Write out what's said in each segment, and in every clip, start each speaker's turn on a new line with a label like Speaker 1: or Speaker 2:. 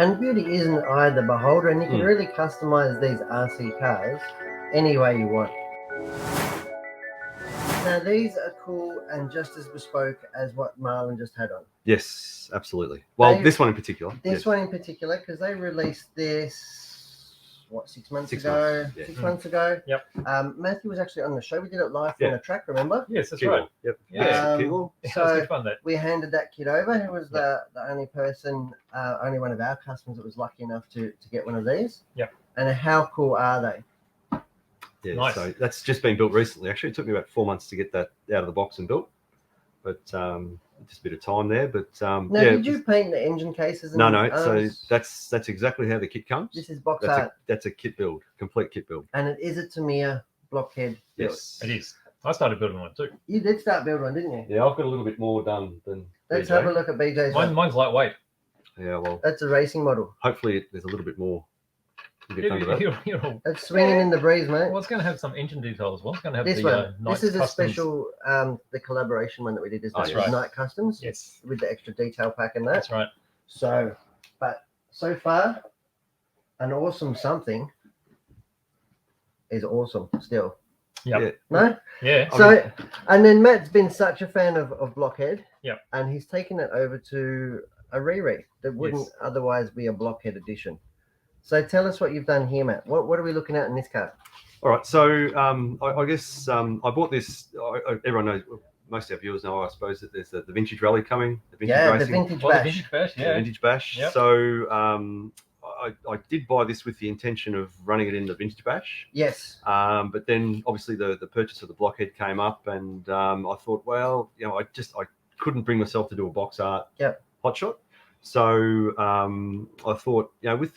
Speaker 1: And beauty is an eye of the beholder, and you can really customize these RC cars any way you want. Now these are cool and just as bespoke as what Marlon just had on.
Speaker 2: Yes, absolutely. Well, this one in particular.
Speaker 1: This one in particular, because they released this, what, 6 months ago?
Speaker 2: Months, yeah.
Speaker 1: 6 months ago.
Speaker 3: Yep.
Speaker 1: Matthew was actually on the show. We did it live from the track, remember?
Speaker 3: Yes, that's
Speaker 2: Keyboard.
Speaker 3: right.
Speaker 2: Yep.
Speaker 3: Yeah.
Speaker 1: So
Speaker 3: fun, that.
Speaker 1: we handed that kit over. Who was the only person, only one of our customers that was lucky enough to get one of these.
Speaker 3: Yep.
Speaker 1: And how cool are they?
Speaker 2: Yeah,
Speaker 3: nice.
Speaker 2: So that's just been built recently. Actually, it took me about 4 months to get that out of the box and built, but just a bit of time there. But
Speaker 1: now, did you paint the engine cases?
Speaker 2: No. So that's exactly how the kit comes.
Speaker 1: This is box art.
Speaker 2: That's a kit build, complete kit build.
Speaker 1: And it is a Tamiya Blockhead build.
Speaker 2: Yes,
Speaker 3: it is. I started building one too.
Speaker 1: You did start building one, didn't you?
Speaker 2: Yeah, I've got a little bit more done than.
Speaker 1: Let's
Speaker 2: BJ.
Speaker 1: have a look at BJ's.
Speaker 3: Mine's lightweight.
Speaker 2: Yeah, well,
Speaker 1: that's a racing model.
Speaker 2: Hopefully, there's a little bit more.
Speaker 1: It's swinging in the breeze, mate.
Speaker 3: Well, it's going to have some engine detail as well. It's going to have
Speaker 1: this
Speaker 3: the
Speaker 1: one.
Speaker 3: Night
Speaker 1: This is
Speaker 3: Customs.
Speaker 1: a special, the collaboration one that we did is
Speaker 3: That's right.
Speaker 1: Night Customs.
Speaker 3: Yes,
Speaker 1: with the extra detail pack in that.
Speaker 3: that's right.
Speaker 1: So, but so far, an awesome something is awesome still.
Speaker 3: Yep.
Speaker 2: Yeah.
Speaker 1: No?
Speaker 3: Yeah.
Speaker 1: So, and then Matt's been such a fan of Blockhead.
Speaker 3: Yep.
Speaker 1: And he's taken it over to a re that wouldn't otherwise be a Blockhead edition. So tell us what you've done here, Matt. What are we looking at in this car?
Speaker 2: All right. So I guess I bought this. Everyone knows. Most of our viewers know, I suppose, that there's the vintage rally coming. The vintage racing.
Speaker 1: The vintage
Speaker 3: Well,
Speaker 1: bash.
Speaker 3: the vintage bash. Yeah.
Speaker 2: The vintage bash.
Speaker 3: Yep.
Speaker 2: So I did buy this with the intention of running it in the vintage bash.
Speaker 1: Yes.
Speaker 2: But then obviously the purchase of the Blockhead came up, and I thought, well, I couldn't bring myself to do a box art hotshot. So I thought, with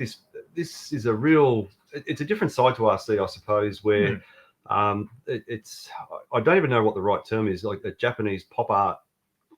Speaker 2: this is a real. It's a different side to RC, I suppose, where it's. I don't even know what the right term is, like a Japanese pop art.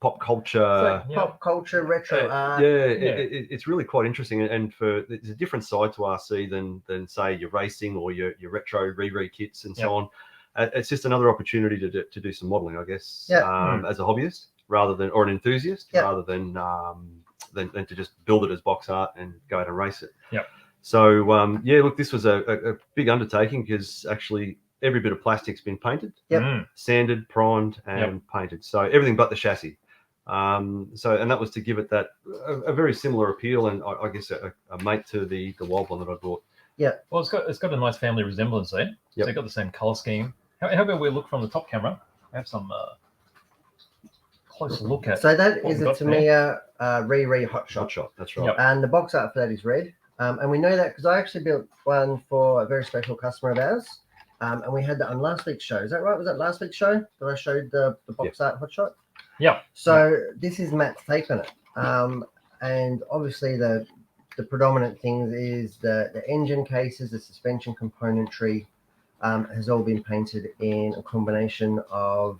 Speaker 2: Pop culture,
Speaker 1: pop culture, retro art.
Speaker 2: It's really quite interesting, and it's a different side to RC than say your racing or your retro re kits and so on. It's just another opportunity to do some modelling, I guess, as a hobbyist rather than or an enthusiast rather than to just build it as box art and go out and race it.
Speaker 3: Yeah.
Speaker 2: So look, this was a big undertaking because actually every bit of plastic's been painted, sanded, primed, and painted. So everything but the chassis. And that was to give it that a very similar appeal, and I guess a mate to the Wild One that I bought.
Speaker 1: Yeah.
Speaker 3: Well, it's got a nice family resemblance there.
Speaker 2: Yep.
Speaker 3: So you've got the same color scheme. How about we look from the top camera? Have some closer look at.
Speaker 1: So that is a Tamiya Hotshot.
Speaker 2: Hotshot, that's right.
Speaker 3: Yep.
Speaker 1: And the box art for that is red. And we know that because I actually built one for a very special customer of ours. And we had that on last week's show. Is that right? Was that last week's show that I showed the box art hotshot?
Speaker 3: Yeah.
Speaker 1: So this is Matt's take on it. And obviously the predominant things is the engine cases, the suspension componentry has all been painted in a combination of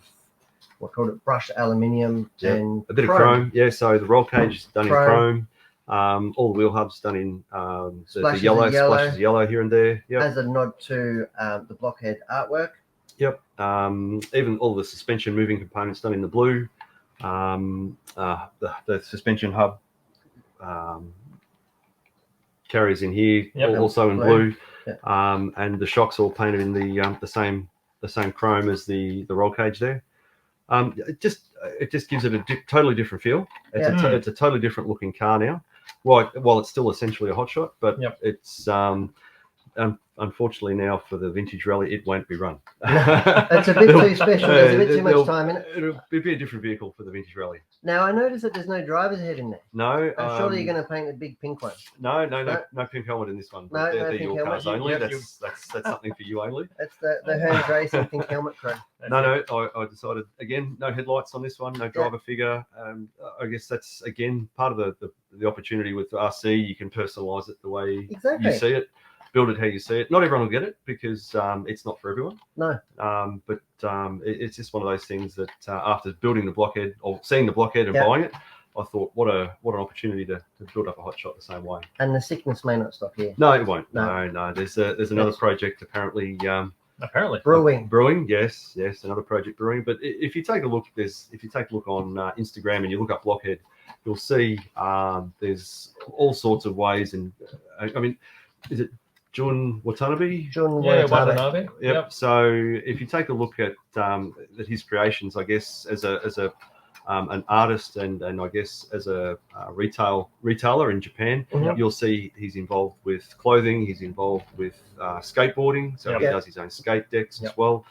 Speaker 1: what called it brushed aluminium and
Speaker 2: a bit of chrome. Yeah, so the roll cage is done in chrome. All the wheel hubs done in the yellow, splashes of yellow here and there. Yep.
Speaker 1: As a nod to the Blockhead artwork.
Speaker 2: Yep. Even all the suspension moving components done in the blue. The suspension hub carries in here, also in blue. Yep. And the shocks all painted in the same chrome as the roll cage there. It just gives it a totally different feel. It's a totally different looking car now. While it's still essentially a hotshot, but it's unfortunately now for the vintage rally, it won't be run.
Speaker 1: It's a bit too special. There's a bit too much time in it.
Speaker 2: It'll be a different vehicle for the vintage rally.
Speaker 1: Now I noticed that there's no driver's head in there.
Speaker 2: No.
Speaker 1: Surely you're going to paint a big pink one.
Speaker 2: No pink helmet in this one.
Speaker 1: No
Speaker 2: they're
Speaker 1: pink
Speaker 2: your cars
Speaker 1: helmet.
Speaker 2: only. That's something for you only.
Speaker 1: That's the Hearns Racing pink helmet crew.
Speaker 2: No. I decided again, no headlights on this one, no driver figure. I guess that's again part of the opportunity with RC. You can personalise it the way you see it. Build it how you see it. Not everyone will get it because it's not for everyone.
Speaker 1: No.
Speaker 2: But it's just one of those things that after building the Blockhead or seeing the Blockhead and buying it, I thought, what an opportunity to build up a hotshot the same way.
Speaker 1: And the sickness may not stop here.
Speaker 2: No, it won't. No. There's another project apparently. Brewing. Yes, another project brewing. But if you take a look, on Instagram and you look up Blockhead, you'll see there's all sorts of ways. And I mean, is it Jun Watanabe?
Speaker 1: Jun
Speaker 3: Yeah,
Speaker 1: Watanabe.
Speaker 3: Watanabe.
Speaker 2: Yep. So if you take a look at his creations, I guess as an artist and I guess as a retailer in Japan,
Speaker 1: Mhm.
Speaker 2: you'll see he's involved with clothing. He's involved with skateboarding, so he
Speaker 1: Yep.
Speaker 2: does his own skate decks
Speaker 3: Yep.
Speaker 2: as well.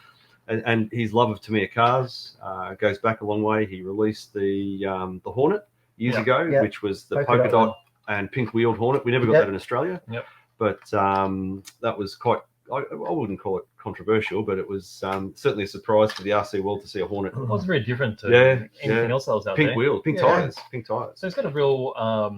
Speaker 2: And his love of Tamiya cars goes back a long way. He released the Hornet years
Speaker 3: Yep.
Speaker 2: ago,
Speaker 1: Yep.
Speaker 2: which was the
Speaker 1: Polka
Speaker 2: polka
Speaker 1: dot
Speaker 2: dot and pink wheeled Hornet. We never got
Speaker 1: Yep.
Speaker 2: that in Australia.
Speaker 3: Yep.
Speaker 2: But that was quite, I wouldn't call it controversial, but it was certainly a surprise for the RC world to see a Hornet.
Speaker 3: It was very different to
Speaker 2: Yeah,
Speaker 3: anything
Speaker 2: yeah.
Speaker 3: else that was out
Speaker 2: Pink
Speaker 3: there.
Speaker 2: wheels, pink
Speaker 3: Yeah.
Speaker 2: tires, pink tires.
Speaker 3: So it's got a real, I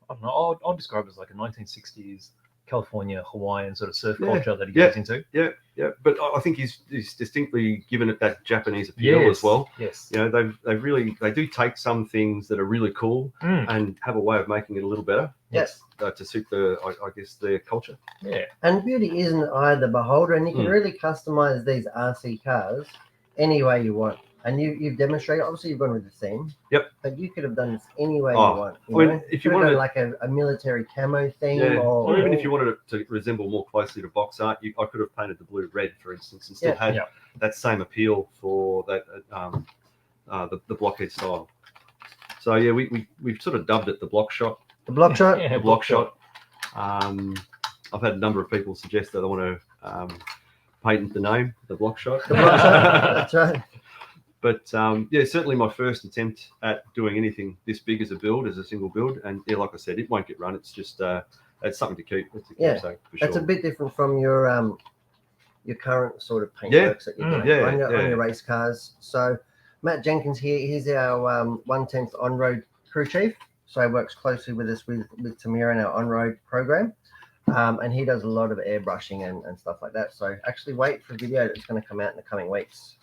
Speaker 3: don't know, I'll describe it as like a 1960s California, Hawaiian sort of surf
Speaker 2: Yeah.
Speaker 3: culture that he
Speaker 2: Yeah.
Speaker 3: goes into.
Speaker 2: Yeah, but I think he's distinctly given it that Japanese appeal as well.
Speaker 3: Yes.
Speaker 2: You know, they do take some things that are really cool and have a way of making it a little better.
Speaker 1: Yes.
Speaker 2: To suit I guess their culture.
Speaker 3: Yeah.
Speaker 1: And beauty isn't eye of the beholder, and you can
Speaker 2: Mm.
Speaker 1: really customize these RC cars any way you want. And you've demonstrated, obviously you've gone with the theme.
Speaker 2: Yep.
Speaker 1: But you could have done this any way
Speaker 2: Oh,
Speaker 1: you want.
Speaker 2: I mean,
Speaker 1: know?
Speaker 2: if
Speaker 1: Could
Speaker 2: you
Speaker 1: have done
Speaker 2: wanted-
Speaker 1: like a military camo theme,
Speaker 2: Yeah.
Speaker 1: or
Speaker 2: Even if you wanted it to resemble more closely to box art, I could have painted the blue red, for instance, and still
Speaker 1: Yeah.
Speaker 2: had
Speaker 3: Yeah.
Speaker 2: that same appeal for that the blockhead style. So yeah, we've sort of dubbed it the Blockshot.
Speaker 1: the Blockshot.
Speaker 3: Yeah,
Speaker 2: The Blockshot. I've had a number of people suggest that they want to patent the name, the Blockshot.
Speaker 1: The Blockshot. That's right.
Speaker 2: But yeah, certainly my first attempt at doing anything this big as a single build. And yeah, like I said, it won't get run. It's just it's something to keep. It's a
Speaker 1: Yeah,
Speaker 2: keepsake for
Speaker 1: That's
Speaker 2: sure.
Speaker 1: a bit different from your current sort of paint
Speaker 2: Yeah.
Speaker 1: works that you're doing
Speaker 2: Yeah,
Speaker 1: on
Speaker 2: yeah.
Speaker 1: your race cars. So Matt Jenkins here, he's our 1/10th on-road crew chief. So he works closely with us with Tamiya in our on-road program. And he does a lot of airbrushing and stuff like that. So actually wait for a video that's going to come out in the coming weeks.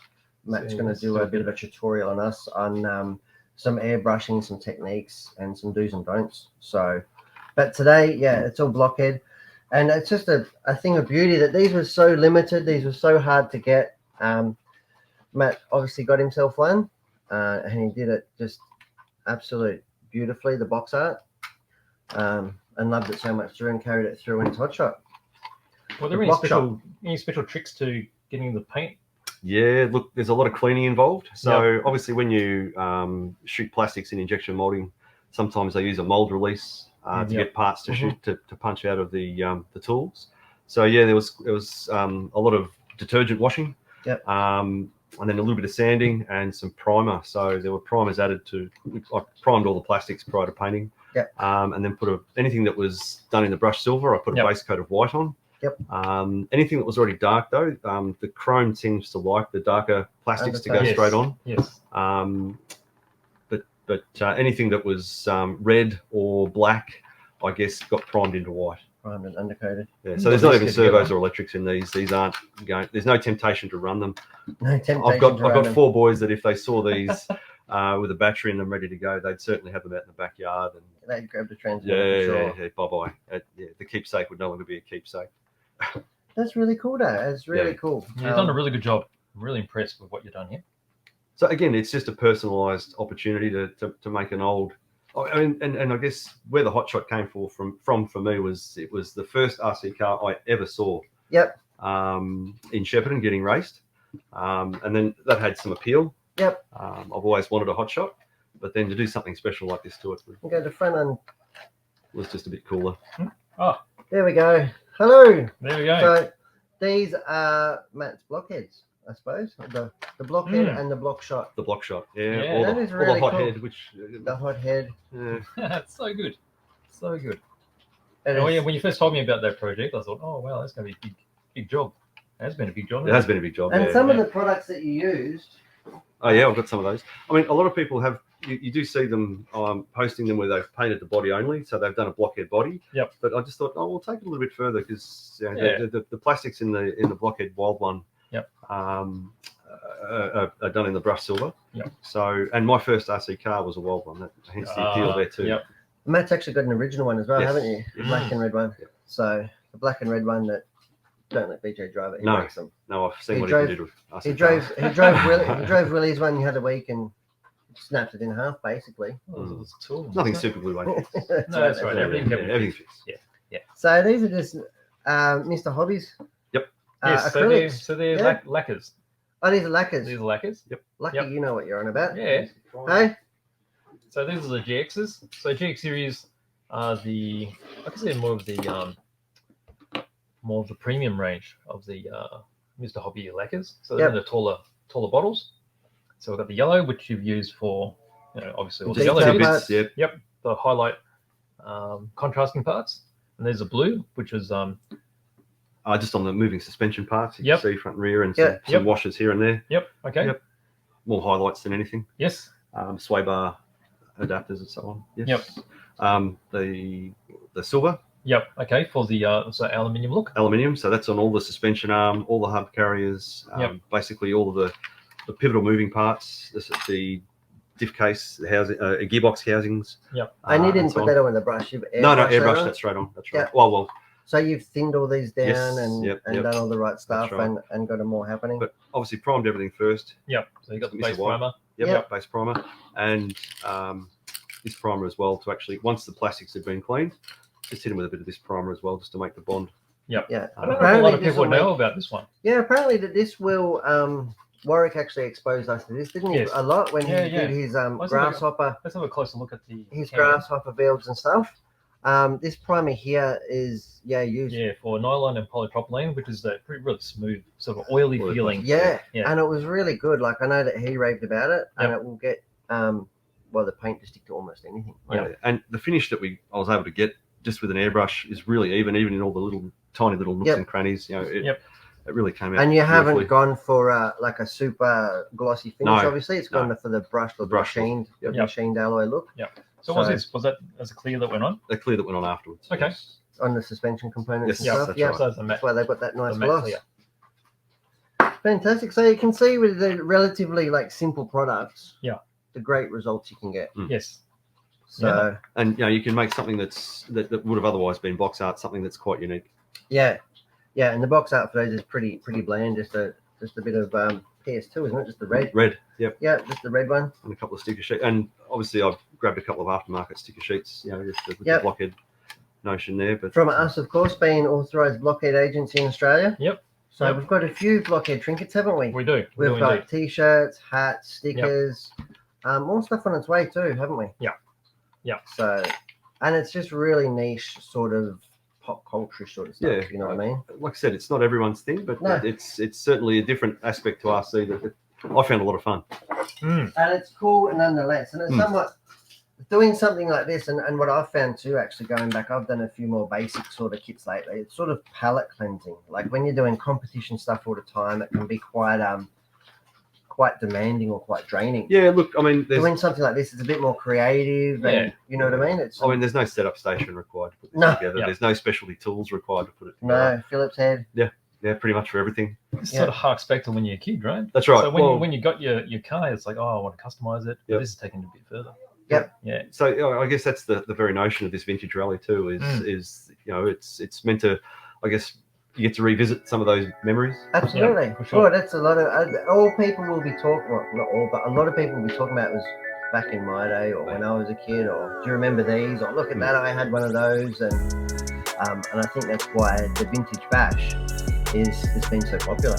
Speaker 1: Matt's going to do a bit of a tutorial on us on some airbrushing, some techniques, and some do's and don'ts. So, but today, yeah, it's all blockhead. And it's just a thing of beauty that these were so limited. These were so hard to get. Matt obviously got himself one, and he did it just absolute beautifully, the box art, and loved it so much Drew and carried it through into Hotshot.
Speaker 3: Were there any special tricks to getting the paint?
Speaker 2: Yeah, look, there's a lot of cleaning involved. So obviously when you shoot plastics in injection molding, sometimes they use a mold release to get parts to shoot to punch out of the tools. So yeah, there was a lot of detergent washing.
Speaker 1: Yep.
Speaker 2: And then a little bit of sanding and some primer. So there were primers added I primed all the plastics prior to painting.
Speaker 1: Yep.
Speaker 2: And then put anything that was done in the brushed silver, I put a base coat of white on.
Speaker 1: Yep.
Speaker 2: Anything that was already dark though, the chrome seems to like the darker plastics to go
Speaker 3: Yes.
Speaker 2: straight on.
Speaker 3: Yes.
Speaker 2: But anything that was red or black, I guess, got primed into white.
Speaker 1: Primed and undercoated.
Speaker 2: Yeah. So there's not even
Speaker 3: Good
Speaker 2: servos
Speaker 3: together.
Speaker 2: or electrics in these. These aren't going. There's no temptation to run them.
Speaker 1: No temptation.
Speaker 2: I've got
Speaker 1: to run them.
Speaker 2: 4 boys that if they saw these with a battery in them ready to go, they'd certainly have them out in the backyard. And
Speaker 1: They'd grab the transmitter. for sure.
Speaker 2: bye-bye. The keepsake would no longer be a keepsake.
Speaker 1: That's really cool, though. It's really cool.
Speaker 3: You've done a really good job. I'm really impressed with what you've done here.
Speaker 2: So again, it's just a personalised opportunity to make an old. I mean, and I guess where the Hotshot came from for me was it was the first RC car I ever saw.
Speaker 1: Yep.
Speaker 2: In Shepparton getting raced, and then that had some appeal.
Speaker 1: Yep.
Speaker 2: I've always wanted a Hotshot, but then to do something special like this to it
Speaker 1: We'll go to front and
Speaker 2: was just a bit cooler.
Speaker 3: Oh,
Speaker 1: there we go. Hello.
Speaker 3: there we go.
Speaker 1: So these are Matt's blockheads, I suppose. The blockhead and the Blockshot.
Speaker 2: The Blockshot,
Speaker 3: Yeah,
Speaker 2: or
Speaker 1: that
Speaker 2: the,
Speaker 1: is
Speaker 2: or
Speaker 1: really
Speaker 2: the hot
Speaker 1: cool.
Speaker 2: head, which
Speaker 1: The hot head.
Speaker 3: That's so good. So good.
Speaker 1: It
Speaker 3: Oh,
Speaker 1: is-
Speaker 3: yeah, when you first told me about that project, I thought, oh, wow, that's going to be a big job. It has been a big job.
Speaker 2: it has been a big job.
Speaker 1: And
Speaker 2: yeah.
Speaker 1: some of the products that you used.
Speaker 2: Oh yeah, I've got some of those. I mean, a lot of people have. You do see them posting them where they've painted the body only, so they've done a blockhead body.
Speaker 3: Yep.
Speaker 2: But I just thought, we'll take it a little bit further because
Speaker 3: Yeah.
Speaker 2: the plastics in the Blockhead Wild One.
Speaker 3: Yep.
Speaker 2: Are done in the brushed silver.
Speaker 3: Yep.
Speaker 2: So, and my first RC car was a Wild One. Hence the appeal there too.
Speaker 3: Yep.
Speaker 1: Matt's actually got an original one as well,
Speaker 2: Yes.
Speaker 1: haven't you? The black and red one.
Speaker 2: Yep.
Speaker 1: So the black and red one that don't let BJ drive it. He
Speaker 2: No.
Speaker 1: breaks them.
Speaker 2: No, I've seen
Speaker 1: He
Speaker 2: what
Speaker 1: drove-
Speaker 2: he can do to RC
Speaker 1: He
Speaker 2: cars.
Speaker 1: drove Willie's one the other week, and snapped it in half basically.
Speaker 3: Oh, it's a tool.
Speaker 2: Nothing super glue.
Speaker 3: No, that's right. Everything can be
Speaker 2: everything
Speaker 3: fixed.
Speaker 2: fits.
Speaker 1: So these are just Mr. Hobbies.
Speaker 2: Yep.
Speaker 3: Yes,
Speaker 1: acrylics.
Speaker 3: so they're
Speaker 1: Yeah.
Speaker 3: lacquers.
Speaker 1: Oh, these are lacquers.
Speaker 3: These are lacquers.
Speaker 2: Yep.
Speaker 1: Lucky
Speaker 3: Yep.
Speaker 1: you know what you're on about.
Speaker 3: Yeah.
Speaker 1: Hey?
Speaker 3: So these are the GXs. So GX series are the, I can say more of the premium range of the Mr. Hobby lacquers. So they're the taller bottles. So we've got the yellow, which you've used for, obviously all the
Speaker 1: Detail
Speaker 3: yellow
Speaker 1: parts.
Speaker 3: bits. Yep. The highlight contrasting parts. And there's a blue, which is
Speaker 2: just on the moving suspension parts, you
Speaker 3: Yep.
Speaker 2: can see front and rear and
Speaker 1: Yep.
Speaker 2: some washers here and there.
Speaker 3: Okay.
Speaker 2: Yep. More highlights than anything.
Speaker 3: Yes.
Speaker 2: Sway bar adapters and so on. Yes.
Speaker 3: Yep.
Speaker 2: The silver.
Speaker 3: Yep. Okay. For the aluminium look.
Speaker 2: Aluminium. So that's on all the suspension arm, all the hub carriers, basically all of the pivotal moving parts. The diff case, the housing, gearbox housings.
Speaker 3: Yep.
Speaker 1: And you didn't
Speaker 2: so
Speaker 1: put that on the brush. You've
Speaker 2: airbrush that straight on. That's right.
Speaker 1: Yep.
Speaker 2: Well.
Speaker 1: So you've thinned all these down
Speaker 2: Yes,
Speaker 1: and done all the right stuff
Speaker 2: right.
Speaker 1: and got them more happening.
Speaker 2: But obviously primed everything first.
Speaker 3: Yep. So you got the
Speaker 2: Mr.
Speaker 3: base
Speaker 2: White.
Speaker 3: primer.
Speaker 2: Yep. Base primer. And this primer as well to actually, once the plastics have been cleaned, just hit them with a bit of this primer as well, just to make the bond.
Speaker 3: Yep.
Speaker 1: Yeah.
Speaker 3: I don't know if a lot of people know about this one.
Speaker 1: Yeah, apparently that this will Warwick actually exposed us to this, didn't he?
Speaker 3: Yes.
Speaker 1: A lot when he did his grasshopper.
Speaker 3: Let's have a closer look at
Speaker 1: his grasshopper builds and stuff. This primer here is used.
Speaker 3: Yeah, for nylon and polypropylene, which is a pretty really smooth, sort of oily feeling.
Speaker 1: Yeah, and it was really good. Like I know that he raved about it, and it will get the paint to stick to almost anything.
Speaker 2: Yeah, and the finish that I was able to get just with an airbrush is really even in all the tiny little nooks and crannies. It really came out.
Speaker 1: And you haven't
Speaker 2: beautifully.
Speaker 1: gone for like a super glossy finish.
Speaker 2: No,
Speaker 1: Obviously, it's gone for the machined alloy look.
Speaker 3: So was that as a clear that went on?
Speaker 2: The clear that went on afterwards.
Speaker 3: Okay.
Speaker 2: Yes.
Speaker 1: On the suspension components
Speaker 2: Yes,
Speaker 1: and stuff.
Speaker 2: that's
Speaker 1: Yeah,
Speaker 2: right.
Speaker 1: that's why they've got that nice
Speaker 3: matte
Speaker 1: gloss.
Speaker 3: clear.
Speaker 1: Fantastic. So you can see with the relatively simple products, the great results you can get.
Speaker 3: Yes.
Speaker 1: So
Speaker 2: and you can make something that would have otherwise been box art, something that's quite unique.
Speaker 1: Yeah, and the box art for those is pretty bland. Just a bit of PS2, isn't it? Just the red.
Speaker 2: Red. Yep.
Speaker 1: Yeah, just the red one.
Speaker 2: And a couple of sticker sheets. And obviously I've grabbed a couple of aftermarket sticker sheets, just with the Blockhead notion there. But
Speaker 1: from us, of course, being authorised Blockhead agency in Australia.
Speaker 3: Yep.
Speaker 1: So we've got a few Blockhead trinkets, haven't we?
Speaker 3: We do.
Speaker 1: We've got t-shirts, hats, stickers, more stuff on its way too, haven't we?
Speaker 3: Yeah.
Speaker 1: So, and it's just really niche sort of pop culture sort of stuff.
Speaker 2: Yeah,
Speaker 1: you know what I mean?
Speaker 2: Like I said, it's not everyone's thing, but it's certainly a different aspect to RC that I found a lot of fun.
Speaker 1: And it's cool nonetheless. And it's somewhat doing something like this. And what I've found too, actually going back, I've done a few more basic sort of kits lately. It's sort of palette cleansing. Like when you're doing competition stuff all the time, it can be quite demanding or quite draining.
Speaker 2: Yeah, look, I mean,
Speaker 1: doing something like this is a bit more creative. And, you know what I mean?
Speaker 2: There's no setup station required to put this together. There's no specialty tools required to put it together.
Speaker 1: No, Phillips head.
Speaker 2: Yeah, pretty much for everything.
Speaker 3: This sort of harks back to when you're a kid, right?
Speaker 2: That's right.
Speaker 3: So when you got your car, it's like, I want to customize it. But this is taking it a bit further.
Speaker 1: Yep.
Speaker 3: Yeah.
Speaker 2: So I guess that's the very notion of this vintage rally too. Is it's meant to, I guess, you get to revisit some of those memories.
Speaker 1: Absolutely.
Speaker 3: Yeah, for sure.
Speaker 1: That's a lot of all people will be talking. Well, not all, but a lot of people will be talking about was back in my day, or when I was a kid, or do you remember these? Or look at that, I had one of those, and I think that's why the vintage bash is been so popular.